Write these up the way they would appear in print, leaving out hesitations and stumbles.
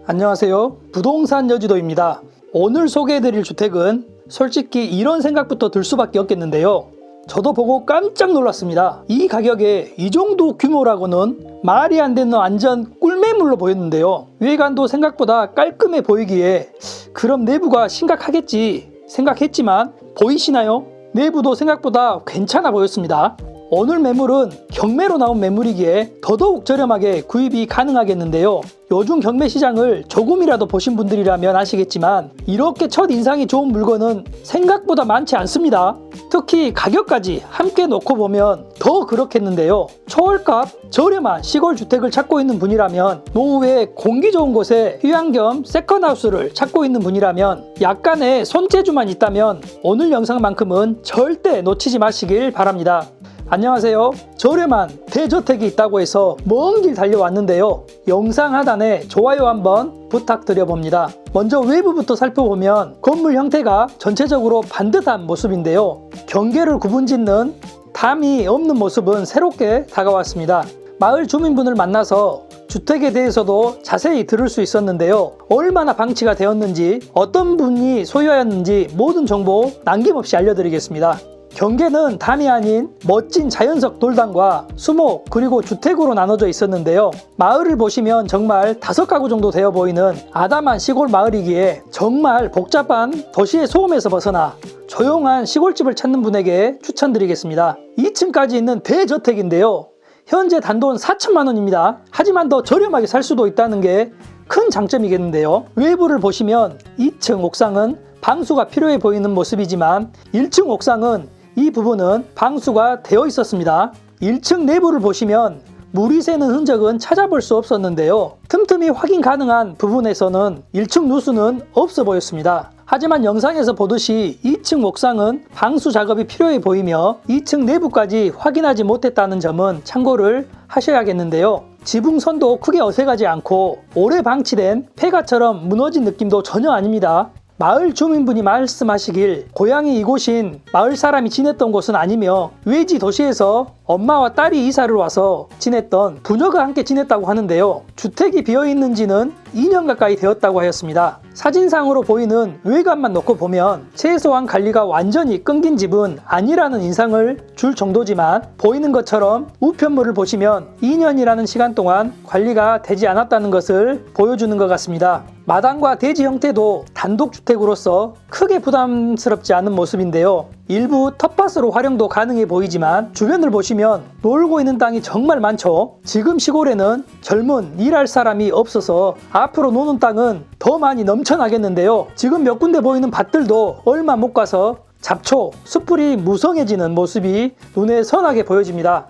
안녕하세요. 부동산 여지도입니다. 오늘 소개해드릴 주택은 솔직히 이런 생각부터 들 수밖에 없겠는데요. 저도 보고 깜짝 놀랐습니다. 이 가격에 이 정도 규모라고는 말이 안 되는 완전 꿀매물로 보였는데요. 외관도 생각보다 깔끔해 보이기에 그럼 내부가 심각하겠지 생각했지만 보이시나요? 내부도 생각보다 괜찮아 보였습니다. 오늘 매물은 경매로 나온 매물이기에 더더욱 저렴하게 구입이 가능하겠는데요. 요즘 경매 시장을 조금이라도 보신 분들이라면 아시겠지만 이렇게 첫인상이 좋은 물건은 생각보다 많지 않습니다. 특히 가격까지 함께 놓고 보면 더 그렇겠는데요. 초월값 저렴한 시골 주택을 찾고 있는 분이라면, 노후에 공기 좋은 곳에 휴양 겸 세컨하우스를 찾고 있는 분이라면, 약간의 손재주만 있다면 오늘 영상만큼은 절대 놓치지 마시길 바랍니다. 안녕하세요. 저렴한 대저택이 있다고 해서 먼 길 달려왔는데요. 영상 하단에 좋아요 한번 부탁드려봅니다. 먼저 외부부터 살펴보면 건물 형태가 전체적으로 반듯한 모습인데요. 경계를 구분짓는 담이 없는 모습은 새롭게 다가왔습니다. 마을 주민분을 만나서 주택에 대해서도 자세히 들을 수 있었는데요. 얼마나 방치가 되었는지, 어떤 분이 소유하였는지 모든 정보 남김없이 알려드리겠습니다. 경계는 담이 아닌 멋진 자연석 돌담과 수목 그리고 주택으로 나눠져 있었는데요. 마을을 보시면 정말 5가구 정도 되어 보이는 아담한 시골 마을이기에 정말 복잡한 도시의 소음에서 벗어나 조용한 시골집을 찾는 분에게 추천드리겠습니다. 2층까지 있는 대저택인데요. 현재 단돈 4천만 원입니다. 하지만 더 저렴하게 살 수도 있다는 게 큰 장점이겠는데요. 외부를 보시면 2층 옥상은 방수가 필요해 보이는 모습이지만 1층 옥상은 이 부분은 방수가 되어 있었습니다. 1층 내부를 보시면 물이 새는 흔적은 찾아볼 수 없었는데요. 틈틈이 확인 가능한 부분에서는 1층 누수는 없어 보였습니다. 하지만 영상에서 보듯이 2층 옥상은 방수 작업이 필요해 보이며 2층 내부까지 확인하지 못했다는 점은 참고를 하셔야겠는데요. 지붕선도 크게 어색하지 않고 오래 방치된 폐가처럼 무너진 느낌도 전혀 아닙니다. 마을 주민분이 말씀하시길 고향이 이곳인 마을 사람이 지냈던 곳은 아니며 외지 도시에서 엄마와 딸이 이사를 와서 지냈던 부녀가 함께 지냈다고 하는데요. 주택이 비어있는지는 2년 가까이 되었다고 하였습니다. 사진상으로 보이는 외관만 놓고 보면 최소한 관리가 완전히 끊긴 집은 아니라는 인상을 줄 정도지만, 보이는 것처럼 우편물을 보시면 2년이라는 시간 동안 관리가 되지 않았다는 것을 보여주는 것 같습니다. 마당과 대지 형태도 단독주택으로서 크게 부담스럽지 않은 모습인데요. 일부 텃밭으로 활용도 가능해 보이지만 주변을 보시면 놀고 있는 땅이 정말 많죠. 지금 시골에는 젊은 일할 사람이 없어서 앞으로 노는 땅은 더 많이 넘쳐나겠는데요. 지금 몇 군데 보이는 밭들도 얼마 못 가서 잡초, 숯불이 무성해지는 모습이 눈에 선하게 보여집니다.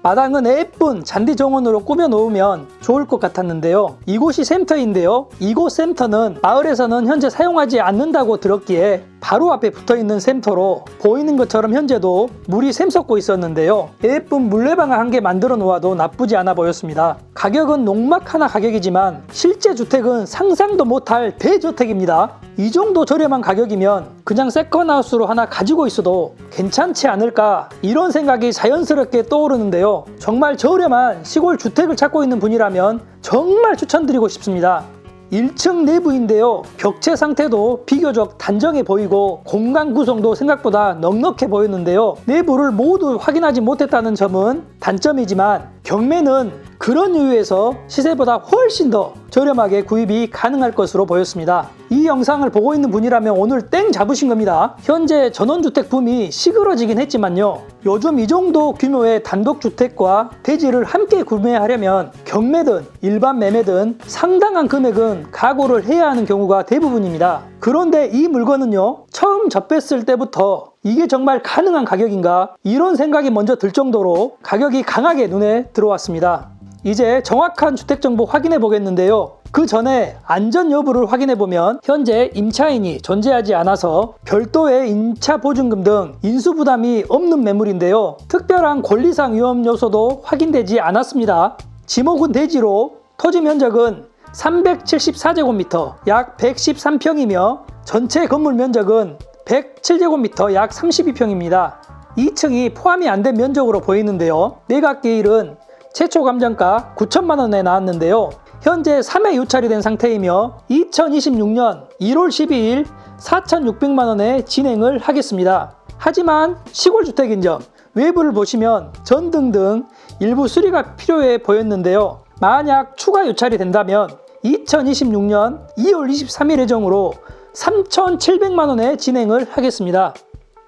마당은 예쁜 잔디 정원으로 꾸며 놓으면 좋을 것 같았는데요. 이곳이 샘터인데요. 이곳 샘터는 마을에서는 현재 사용하지 않는다고 들었기에 바로 앞에 붙어있는 샘터로 보이는 것처럼 현재도 물이 샘솟고 있었는데요. 예쁜 물레방아 한 개 만들어 놓아도 나쁘지 않아 보였습니다. 가격은 농막 하나 가격이지만 실제 주택은 상상도 못할 대저택입니다. 이 정도 저렴한 가격이면 그냥 세컨하우스로 하나 가지고 있어도 괜찮지 않을까, 이런 생각이 자연스럽게 떠오르는데요. 정말 저렴한 시골 주택을 찾고 있는 분이라면 정말 추천드리고 싶습니다. 1층 내부인데요. 벽체 상태도 비교적 단정해 보이고 공간 구성도 생각보다 넉넉해 보였는데요. 내부를 모두 확인하지 못했다는 점은 단점이지만 경매는 그런 이유에서 시세보다 훨씬 더 저렴하게 구입이 가능할 것으로 보였습니다. 이 영상을 보고 있는 분이라면 오늘 땡 잡으신 겁니다. 현재 전원주택 붐이 시그러지긴 했지만요. 요즘 이 정도 규모의 단독주택과 대지를 함께 구매하려면 경매든 일반 매매든 상당한 금액은 각오를 해야 하는 경우가 대부분입니다. 그런데 이 물건은요, 처음 접했을 때부터 이게 정말 가능한 가격인가, 이런 생각이 먼저 들 정도로 가격이 강하게 눈에 들어왔습니다. 이제 정확한 주택 정보 확인해 보겠는데요. 그 전에 안전 여부를 확인해 보면 현재 임차인이 존재하지 않아서 별도의 임차 보증금 등 인수 부담이 없는 매물인데요. 특별한 권리상 위험 요소도 확인되지 않았습니다. 지목은 대지로 토지 면적은 374제곱미터 약 113평이며 전체 건물 면적은 107제곱미터 약 32평입니다. 2층이 포함이 안 된 면적으로 보이는데요. 내각계일은 최초 감정가 9천만 원에 나왔는데요. 현재 3회 유찰이 된 상태이며 2026년 1월 12일 4,600만 원에 진행을 하겠습니다. 하지만 시골주택인 점, 외부를 보시면 전등 등 일부 수리가 필요해 보였는데요. 만약 추가 유찰이 된다면 2026년 2월 23일 예정으로 3,700만 원에 진행을 하겠습니다.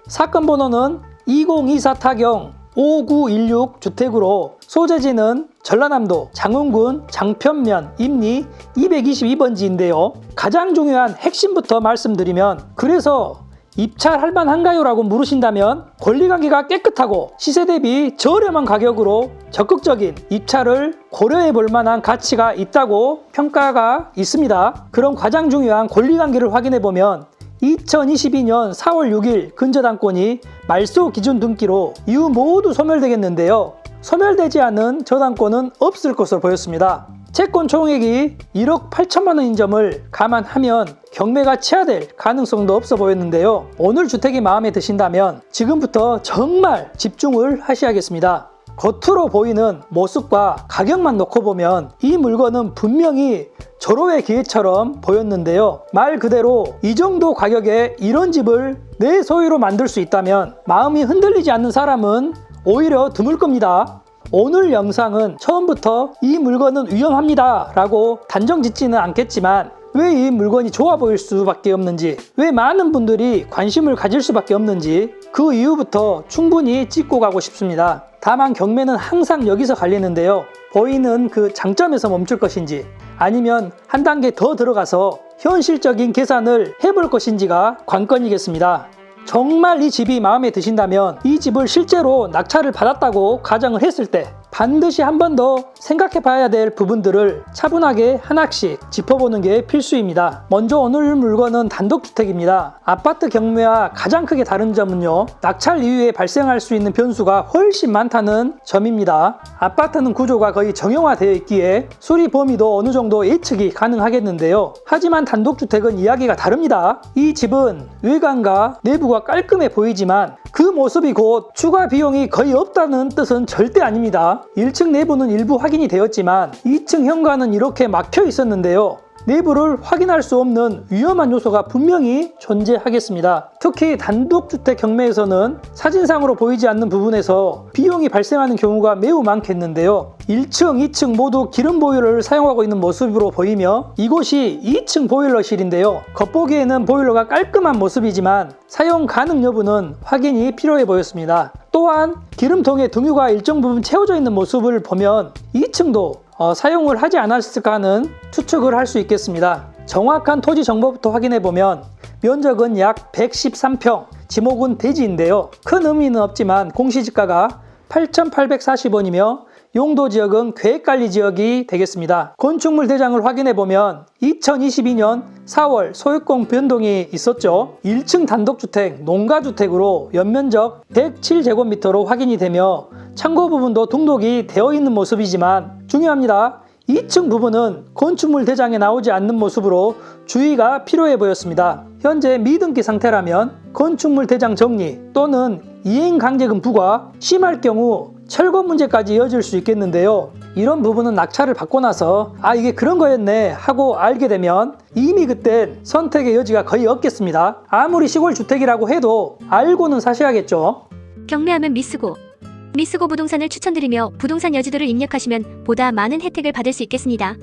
사건 번호는 2024 타경 5916 주택으로 소재지는 전라남도 장흥군 장편면 임리 222번지인데요. 가장 중요한 핵심부터 말씀드리면, 그래서 입찰할 만한가요? 라고 물으신다면 권리관계가 깨끗하고 시세 대비 저렴한 가격으로 적극적인 입찰을 고려해 볼 만한 가치가 있다고 평가가 있습니다. 그럼 가장 중요한 권리관계를 확인해 보면 2022년 4월 6일 근저당권이 말소 기준 등기로 이후 모두 소멸되겠는데요. 소멸되지 않은 저당권은 없을 것으로 보였습니다. 채권 총액이 1억 8천만 원인 점을 감안하면 경매가 취하될 가능성도 없어 보였는데요. 오늘 주택이 마음에 드신다면 지금부터 정말 집중을 하셔야겠습니다. 겉으로 보이는 모습과 가격만 놓고 보면 이 물건은 분명히 절호의 기회처럼 보였는데요. 말 그대로 이 정도 가격에 이런 집을 내 소유로 만들 수 있다면 마음이 흔들리지 않는 사람은 오히려 드물 겁니다. 오늘 영상은 처음부터 이 물건은 위험합니다 라고 단정 짓지는 않겠지만, 왜 이 물건이 좋아 보일 수밖에 없는지, 왜 많은 분들이 관심을 가질 수밖에 없는지 그 이유부터 충분히 짚고 가고 싶습니다. 다만 경매는 항상 여기서 갈리는데요. 보이는 그 장점에서 멈출 것인지, 아니면 한 단계 더 들어가서 현실적인 계산을 해볼 것인지가 관건이겠습니다. 정말 이 집이 마음에 드신다면 이 집을 실제로 낙찰을 받았다고 가정을 했을 때 반드시 한 번 더 생각해 봐야 될 부분들을 차분하게 하나씩 짚어보는 게 필수입니다. 먼저 오늘 물건은 단독주택입니다. 아파트 경매와 가장 크게 다른 점은요, 낙찰 이후에 발생할 수 있는 변수가 훨씬 많다는 점입니다. 아파트는 구조가 거의 정형화되어 있기에 수리 범위도 어느 정도 예측이 가능하겠는데요. 하지만 단독주택은 이야기가 다릅니다. 이 집은 외관과 내부가 깔끔해 보이지만 그 모습이 곧 추가 비용이 거의 없다는 뜻은 절대 아닙니다. 1층 내부는 일부 확인이 되었지만 2층 현관은 이렇게 막혀 있었는데요. 내부를 확인할 수 없는 위험한 요소가 분명히 존재하겠습니다. 특히 단독주택 경매에서는 사진상으로 보이지 않는 부분에서 비용이 발생하는 경우가 매우 많겠는데요. 1층, 2층 모두 기름 보일러를 사용하고 있는 모습으로 보이며 이곳이 2층 보일러실인데요. 겉보기에는 보일러가 깔끔한 모습이지만 사용 가능 여부는 확인이 필요해 보였습니다. 또한 기름통에 등유가 일정 부분 채워져 있는 모습을 보면 2층도 사용을 하지 않았을까 하는 추측을 할 수 있겠습니다. 정확한 토지 정보부터 확인해보면 면적은 약 113평, 지목은 대지인데요. 큰 의미는 없지만 공시지가가 8,840원이며 용도지역은 계획관리지역이 되겠습니다. 건축물 대장을 확인해보면 2022년 4월 소유권 변동이 있었죠. 1층 단독주택, 농가주택으로 연면적 107제곱미터로 확인이 되며 창고 부분도 등록이 되어 있는 모습이지만 중요합니다. 2층 부분은 건축물 대장에 나오지 않는 모습으로 주의가 필요해 보였습니다. 현재 미등기 상태라면 건축물 대장 정리 또는 이행강제금 부과, 심할 경우 철거 문제까지 이어질 수 있겠는데요. 이런 부분은 낙찰을 받고 나서 이게 그런 거였네 하고 알게 되면 이미 그땐 선택의 여지가 거의 없겠습니다. 아무리 시골 주택이라고 해도 알고는 사셔야겠죠. 경매하면 미쓰고 부동산을 추천드리며 부동산 여지도를 입력하시면 보다 많은 혜택을 받을 수 있겠습니다.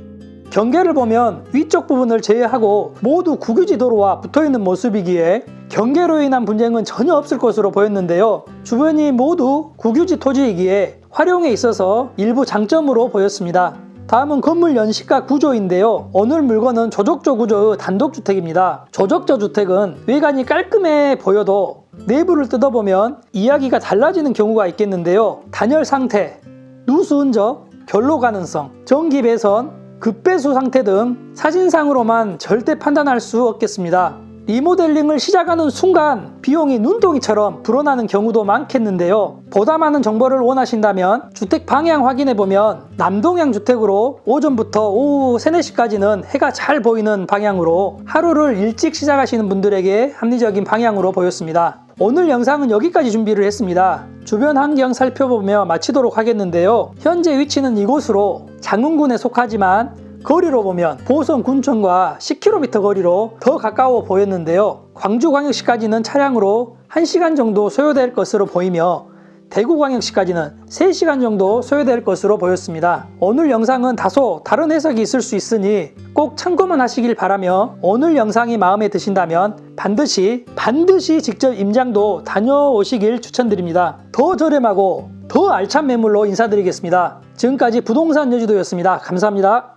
경계를 보면 위쪽 부분을 제외하고 모두 국유지 도로와 붙어있는 모습이기에 경계로 인한 분쟁은 전혀 없을 것으로 보였는데요. 주변이 모두 국유지 토지이기에 활용에 있어서 일부 장점으로 보였습니다. 다음은 건물 연식과 구조인데요. 오늘 물건은 조적조 구조의 단독주택입니다. 조적조 주택은 외관이 깔끔해 보여도 내부를 뜯어보면 이야기가 달라지는 경우가 있겠는데요. 단열 상태, 누수 흔적, 결로 가능성, 전기 배선, 급배수 상태 등 사진상으로만 절대 판단할 수 없겠습니다. 리모델링을 시작하는 순간 비용이 눈덩이처럼 불어나는 경우도 많겠는데요. 보다 많은 정보를 원하신다면 주택 방향 확인해보면 남동향 주택으로 오전부터 오후 3, 4시까지는 해가 잘 보이는 방향으로 하루를 일찍 시작하시는 분들에게 합리적인 방향으로 보였습니다. 오늘 영상은 여기까지 준비를 했습니다. 주변 환경 살펴보며 마치도록 하겠는데요. 현재 위치는 이곳으로 장흥군에 속하지만 거리로 보면 보성 군청과 10km 거리로 더 가까워 보였는데요. 광주광역시까지는 차량으로 1시간 정도 소요될 것으로 보이며 대구광역시까지는 3시간 정도 소요될 것으로 보였습니다. 오늘 영상은 다소 다른 해석이 있을 수 있으니 꼭 참고만 하시길 바라며 오늘 영상이 마음에 드신다면 반드시 직접 임장도 다녀오시길 추천드립니다. 더 저렴하고 더 알찬 매물로 인사드리겠습니다. 지금까지 부동산 여주도였습니다. 감사합니다.